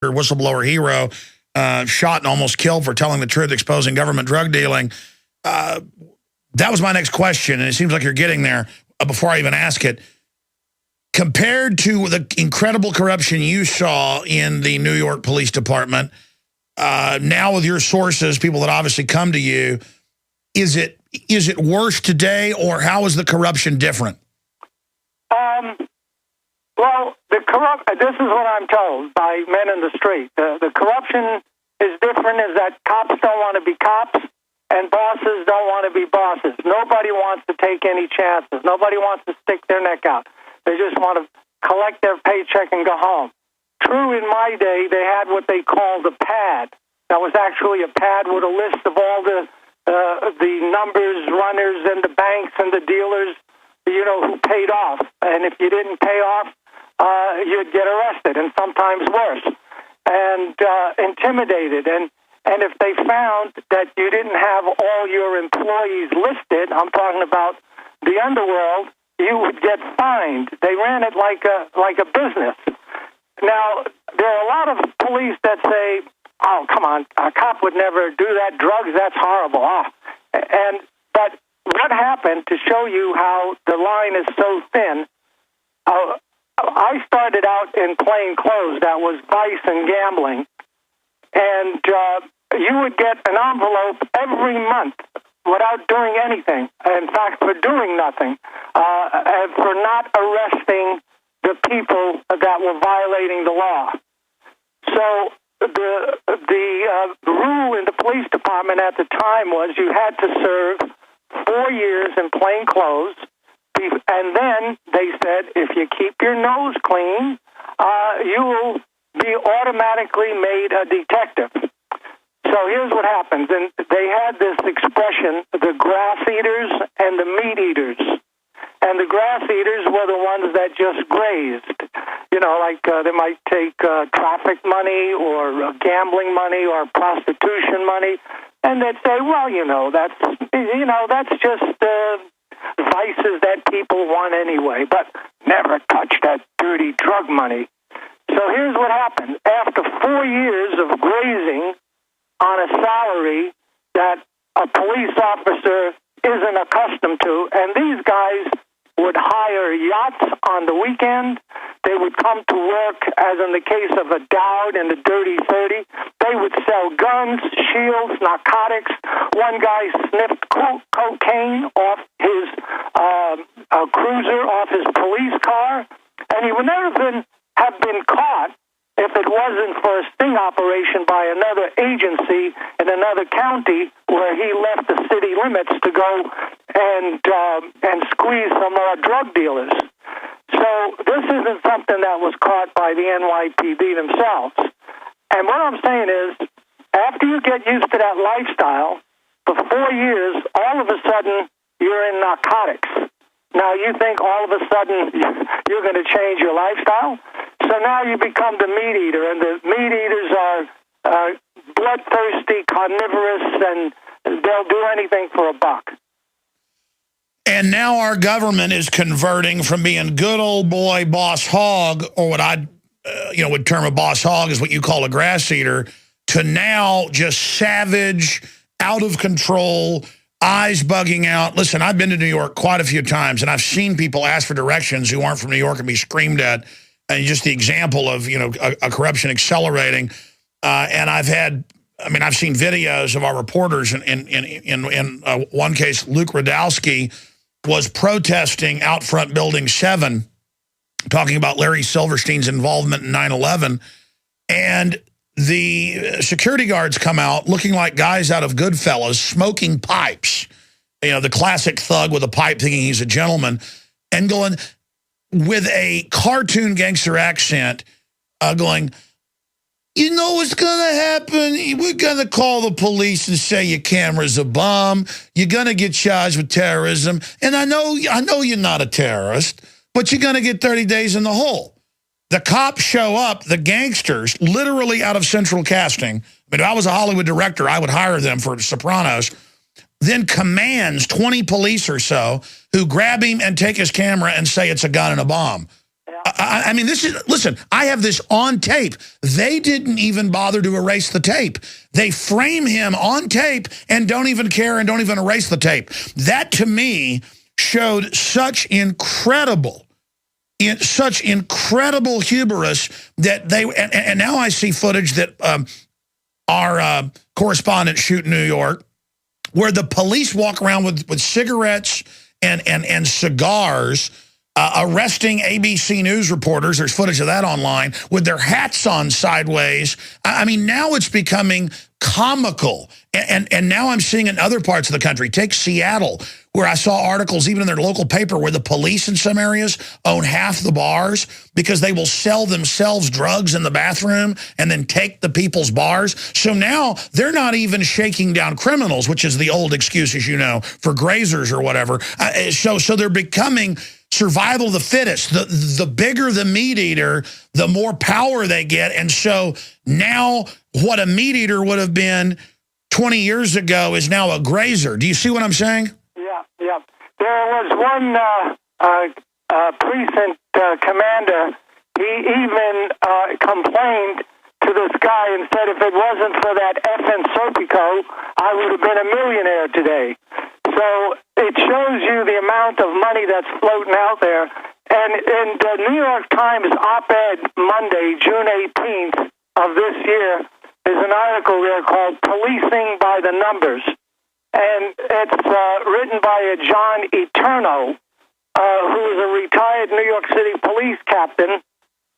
whistleblower hero, shot and almost killed for telling the truth, exposing government drug dealing. That was my next question, and it seems like you're getting there before I even ask it. Compared to the incredible corruption you saw in the New York Police Department, now with your sources, people that obviously come to you, is it worse today, or how is the corruption different? Well, this is what I'm told by men in the street. The corruption is different, is that cops don't want to be cops and bosses don't want to be bosses. Nobody wants to take any chances. Nobody wants to stick their neck out. They just want to collect their paycheck and go home. True, in my day, they had what they called a pad. That was actually a pad with a list of all the numbers, runners, and the banks and the dealers, who paid off. And if you didn't pay off, you'd get arrested, and sometimes worse, and intimidated. And if they found that you didn't have all your employees listed, I'm talking about the underworld, you would get fined. They ran it like a business. Now, there are a lot of police that say, "Oh, come on, a cop would never do that. Drugs, that's horrible." But what happened, to show you how the line is so thin, I started out in plain clothes. That was vice and gambling. And you would get an envelope every month without doing anything. In fact, for doing nothing, and for not arresting the people that were violating the law. So the rule in the police department at the time was you had to serve 4 years in plain clothes, and then they said, if you keep your nose clean, you will be automatically made a detective. So here's what happens. And they had this expression, the grass eaters and the meat eaters. And the grass eaters were the ones that just grazed. They might take traffic money or gambling money or prostitution money, and they'd say, well, that's just vices that people want anyway, but never touch that dirty drug money. So here's what happened. After 4 years of grazing on a salary that a police officer isn't accustomed to, and these guys would hire yachts on the weekend. They would come to work, as in the case of a Dowd and the Dirty 30. They would sell guns, shields, narcotics. One guy sniffed cocaine off his cruiser, off his police car, and he would never have been caught if it wasn't for a sting operation by another agency in another county where he left the city limits to go and squeeze some more drug dealers. So this isn't something that was caught by the NYPD themselves. And what I'm saying is, after you get used to that lifestyle, for 4 years, all of a sudden, you're in narcotics. Now you think all of a sudden you're going to change your lifestyle? So now you become the meat eater, and the meat eaters are bloodthirsty, carnivorous, and they'll do anything for a buck. And now our government is converting from being good old boy boss hog, or what I would term a boss hog is what you call a grass eater, to now just savage, out of control, eyes bugging out. Listen, I've been to New York quite a few times, and I've seen people ask for directions who aren't from New York and be screamed at. And just the example of, a corruption accelerating. And I've seen videos of our reporters. In one case, Luke Radowski was protesting out front Building 7, talking about Larry Silverstein's involvement in 9/11. And the security guards come out looking like guys out of Goodfellas, smoking pipes. The classic thug with a pipe thinking he's a gentleman, and going with a cartoon gangster accent, going, you know what's going to happen? We're going to call the police and say your camera's a bomb. You're going to get charged with terrorism. And I know you're not a terrorist, but you're going to get 30 days in the hole. The cops show up, the gangsters, literally out of central casting. If I was a Hollywood director, I would hire them for Sopranos. Then commands 20 police or so who grab him and take his camera and say it's a gun and a bomb. Yeah. I mean, listen, I have this on tape. They didn't even bother to erase the tape. They frame him on tape and don't even care and don't even erase the tape. That, to me, showed such incredible hubris that they, and now I see footage that our correspondent shoot in New York, where the police walk around with cigarettes and cigars, arresting ABC News reporters. There's footage of that online with their hats on sideways. I mean, now it's becoming comical. And now I'm seeing in other parts of the country. Take Seattle, where I saw articles even in their local paper where the police in some areas own half the bars because they will sell themselves drugs in the bathroom and then take the people's bars. So now they're not even shaking down criminals, which is the old excuse, as you know, for grazers or whatever. So they're becoming survival of the fittest. The bigger the meat eater, the more power they get. And so now what a meat eater would have been 20 years ago is now a grazer. Do you see what I'm saying? Yeah. There was one precinct commander. He even complained to this guy and said, if it wasn't for that effing Serpico, I would have been a millionaire today. So it shows you the amount of money that's floating out there. And in the New York Times op-ed Monday, June 18th of this year, is an article there called Policing by the Numbers. And it's written by a John Eterno, who is a retired New York City police captain.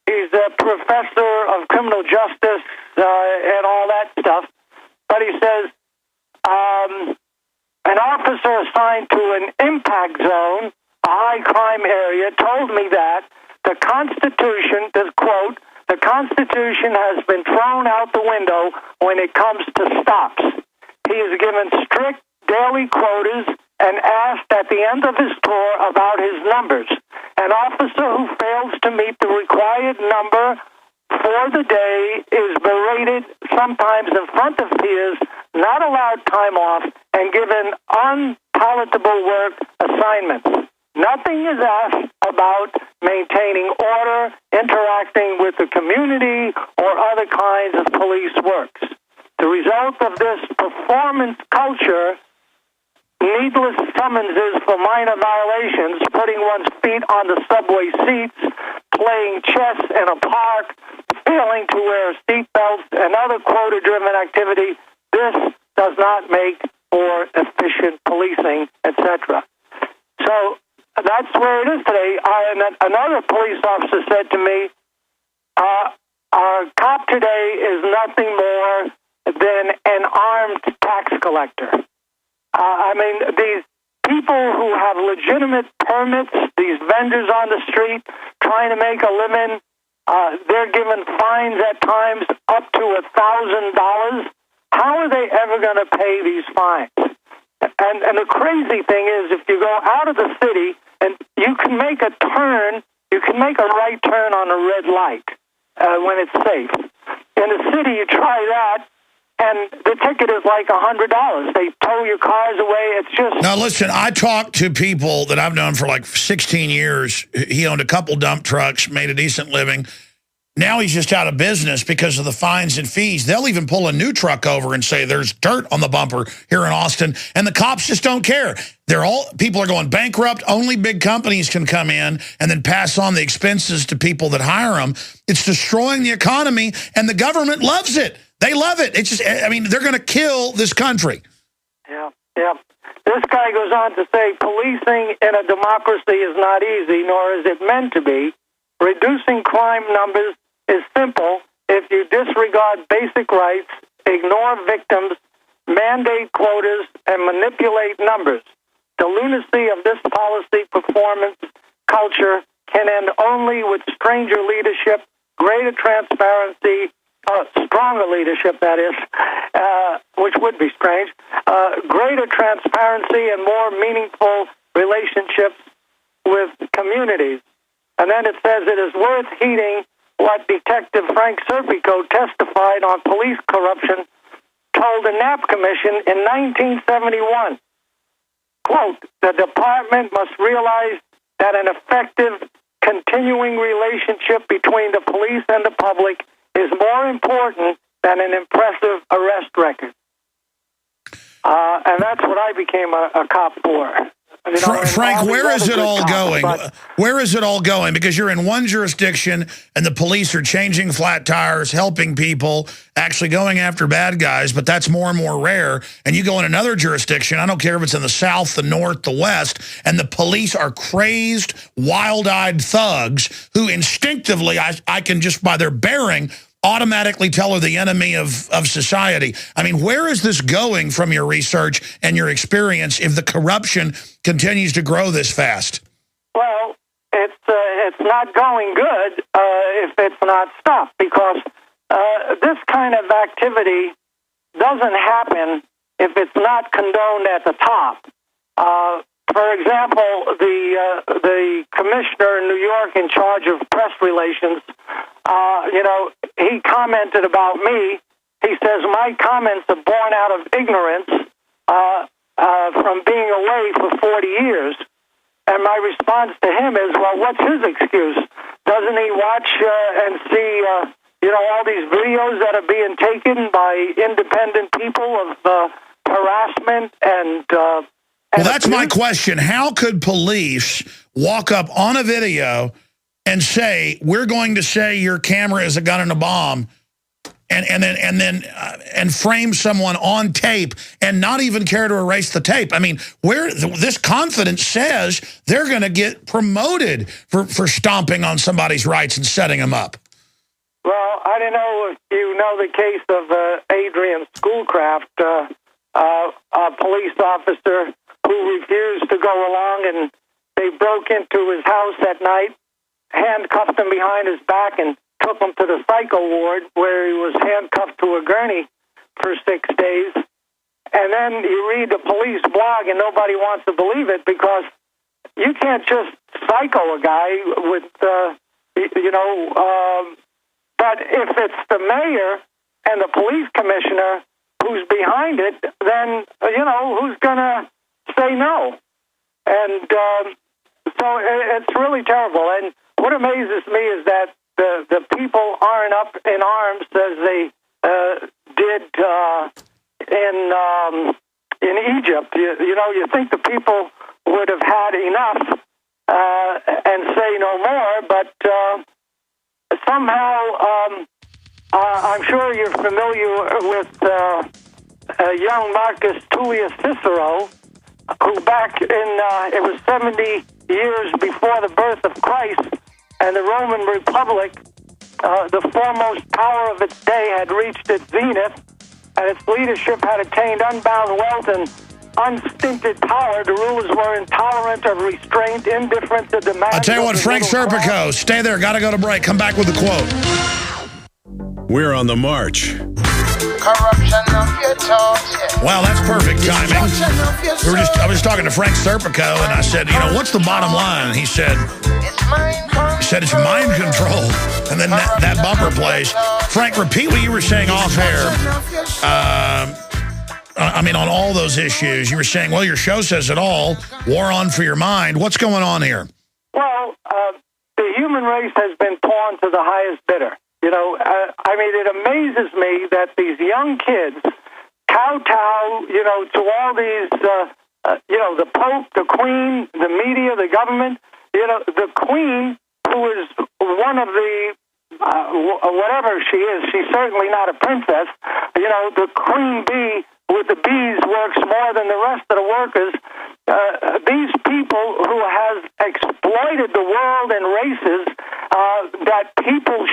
He's a professor of criminal justice and all that stuff. But he says, an officer assigned to an impact zone, a high crime area, told me that the Constitution, this quote, the Constitution has been thrown out the window when it comes to stops. He is given strict daily quotas and asked at the end of his tour about his numbers. An officer who fails to meet the required number for the day is berated, sometimes in front of peers, not allowed time off, and given unpalatable work assignments. Nothing is asked about maintaining order, interacting with the community, or other kinds of police works. The result of this performance culture, needless summonses for minor violations, putting one's feet on the subway seats, playing chess in a park, failing to wear seatbelts, and other quota-driven activity, this does not make for efficient policing, etc. So that's where it is today. Another police officer said to me, our cop today is nothing more than an armed tax collector. I mean, these people who have legitimate permits, these vendors on the street trying to make a living, they're given fines at times up to $1,000. How are they ever going to pay these fines? And the crazy thing is, if you go out of the city and you can make a turn, you can make a right turn on a red light when it's safe. In the city, you try that, and the ticket is like $100. They tow your cars away. It's just... Now, listen, I talked to people that I've known for like 16 years. He owned a couple dump trucks, made a decent living. Now he's just out of business because of the fines and fees. They'll even pull a new truck over and say there's dirt on the bumper here in Austin, and the cops just don't care. People are going bankrupt. Only big companies can come in and then pass on the expenses to people that hire them. It's destroying the economy, and the government loves it. They love it. It's just, I mean, they're going to kill this country. Yeah. This guy goes on to say, policing in a democracy is not easy, nor is it meant to be. Reducing crime numbers is simple if you disregard basic rights, ignore victims, mandate quotas, and manipulate numbers. The lunacy of this policy performance culture can end only with stranger leadership, greater transparency, stronger leadership, that is, which would be strange, greater transparency and more meaningful relationships with communities. And then it says it is worth heeding what Detective Frank Serpico testified on police corruption told the Knapp Commission in 1971. Quote, the department must realize that an effective continuing relationship between the police and the public is more important than an impressive arrest record. And that's what I became a cop for. You know, Frank, where is it all going? Where is it all going? Because you're in one jurisdiction and the police are changing flat tires, helping people, actually going after bad guys, but that's more and more rare. And you go in another jurisdiction, I don't care if it's in the South, the North, the West, and the police are crazed, wild-eyed thugs who instinctively, I can just by their bearing, automatically tell her the enemy of society. I mean, where is this going from your research and your experience if the corruption continues to grow this fast? Well, it's not going good if it's not stopped, because this kind of activity doesn't happen if it's not condoned at the top. For example, the commissioner in New York in charge of press relations, he commented about me. He says, my comments are born out of ignorance from being away for 40 years. And my response to him is, well, what's his excuse? Doesn't he watch and see, all these videos that are being taken by independent people of harassment and... well, that's my question. How could police walk up on a video and say, we're going to say your camera is a gun and a bomb, and then frame someone on tape and not even care to erase the tape? I mean, where this confidence says they're going to get promoted for stomping on somebody's rights and setting them up. Well, I don't know if you know the case of Adrian Schoolcraft, a police officer who refused to go along, and they broke into his house at night, handcuffed him behind his back, and took him to the psycho ward where he was handcuffed to a gurney for 6 days. And then you read the police blog, and nobody wants to believe it, because you can't just psycho a guy with, but if it's the mayor and the police commissioner who's behind it, then, who's going to say no? And so it's really terrible. And what amazes me is that the people aren't up in arms as they did in Egypt. You think the people would have had enough and say no more, but somehow I'm sure you're familiar with young Marcus Tullius Cicero, who back in, it was 70 years before the birth of Christ, and the Roman Republic, the foremost power of its day, had reached its zenith, and its leadership had attained unbound wealth and unstinted power. The rulers were intolerant of restraint, indifferent to demands. I tell you what, Frank Serpico, stay there, got to go to break. Come back with the quote. We're on the march. Corruption of your thoughts. Wow, that's perfect timing. I was talking to Frank Serpico, and I said, what's the bottom line? And he said, it's mind control. And then that bumper plays. Frank, repeat what you were saying off air. On all those issues. You were saying, well, your show says it all. War on for your mind. What's going on here? Well, the human race has been torn to the highest bidder. It amazes me that these young kids kowtow, to all these, the Pope, the Queen, the media, the government. The Queen, who is one of the, whatever she is, she's certainly not a princess. The queen bee with the bees works more than the rest of the workers. These people who have exploited the world and races, that people